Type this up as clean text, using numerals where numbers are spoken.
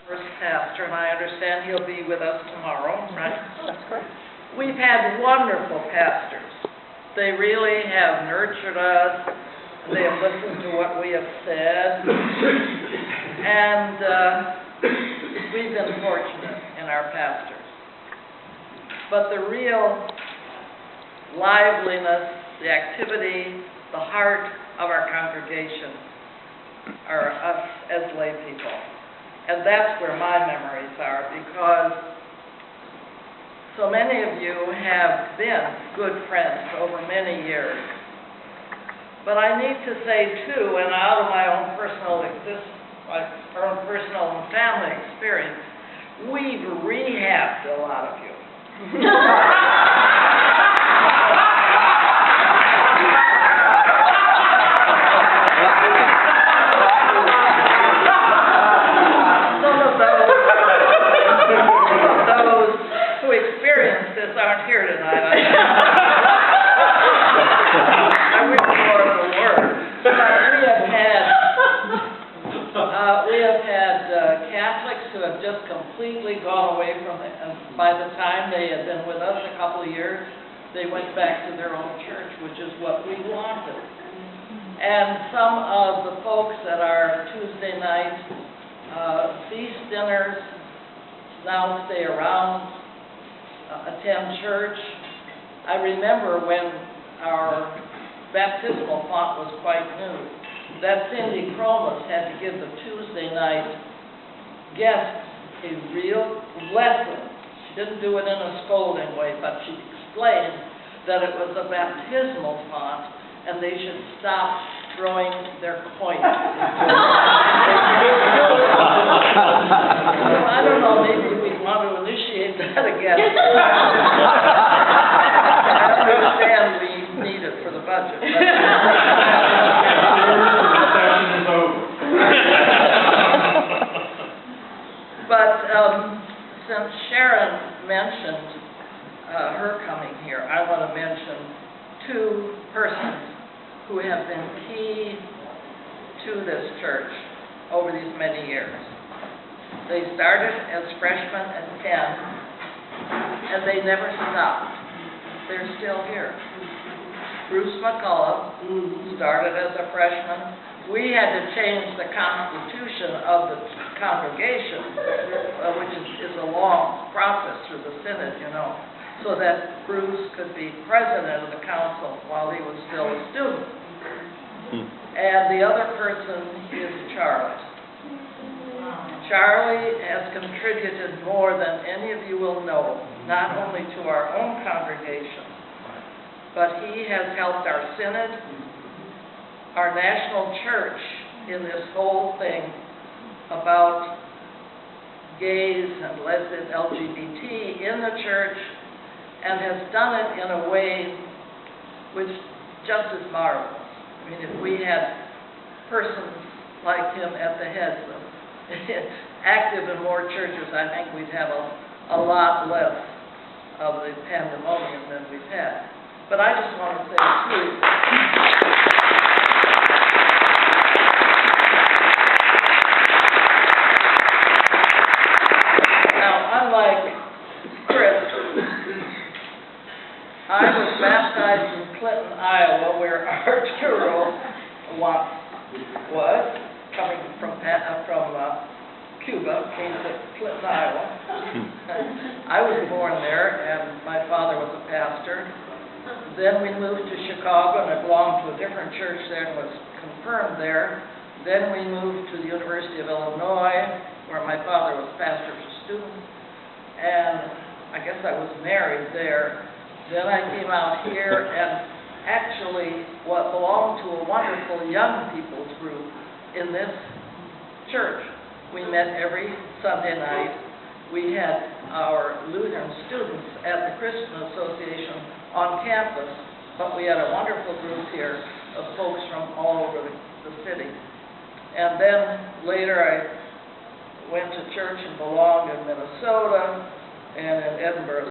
first pastor, and I understand he'll be with us tomorrow, right? That's correct. We've had wonderful pastors. They really have nurtured us. They have listened to what we have said. And we've been fortunate in our pastors. But the real liveliness, the activity, the heart of our congregation are us as lay people. And that's where my memories are, because so many of you have been good friends over many years. But I need to say, too, and out of my own personal personal and family experience, we've rehabbed a lot of you. Some of those who experienced this aren't here tonight. I wish more of the word. We have had Catholics who have just completely gone away from it, and by the time they had been with us a couple of years, they went back to their own church, which is what we wanted. And some of the folks at our Tuesday night feast dinners now stay around, attend church. I remember when our baptismal font was quite new, that Cindy Cromas had to give the Tuesday night guests a real lesson. She didn't do it in a scolding way, but she explained that it was a baptismal font and they should stop throwing their coins. I don't know, maybe we want to initiate that again. I understand we need it for the budget. But since Sharon mentioned her coming here, I want to mention two persons who have been key to this church over these many years. They started as freshmen at 10, and they never stopped. They're still here. Bruce McCullough started as a freshman. We had to change the constitution of the congregation, which is a long process through the Synod, you know, so that Bruce could be president of the council while he was still a student. And the other person is Charlie. Charlie has contributed more than any of you will know, not only to our own congregation, but he has helped our Synod, our national church in this whole thing about gays and lesbian LGBT in the church, and has done it in a way which just is marvelous. I mean, if we had persons like him at the heads of active in more churches, I think we'd have a lot less of the pandemonium than we've had. But I just want to say, too, now, unlike Chris, I was baptized in Clinton, Iowa, where Arturo was, coming from Cuba, came to Clinton, Iowa. I was born there, and my father was a pastor. Then we moved to Chicago, and I belonged to a different church there and was confirmed there. Then we moved to the University of Illinois, where my father was pastor for students, and I guess I was married there. Then I came out here and actually belonged to a wonderful young people's group in this church. We met every Sunday night. We had our Lutheran students at the Christian Association on campus, but we had a wonderful group here of folks from all over the city. And then later I went to church and belonged in Minnesota and in Edinburgh.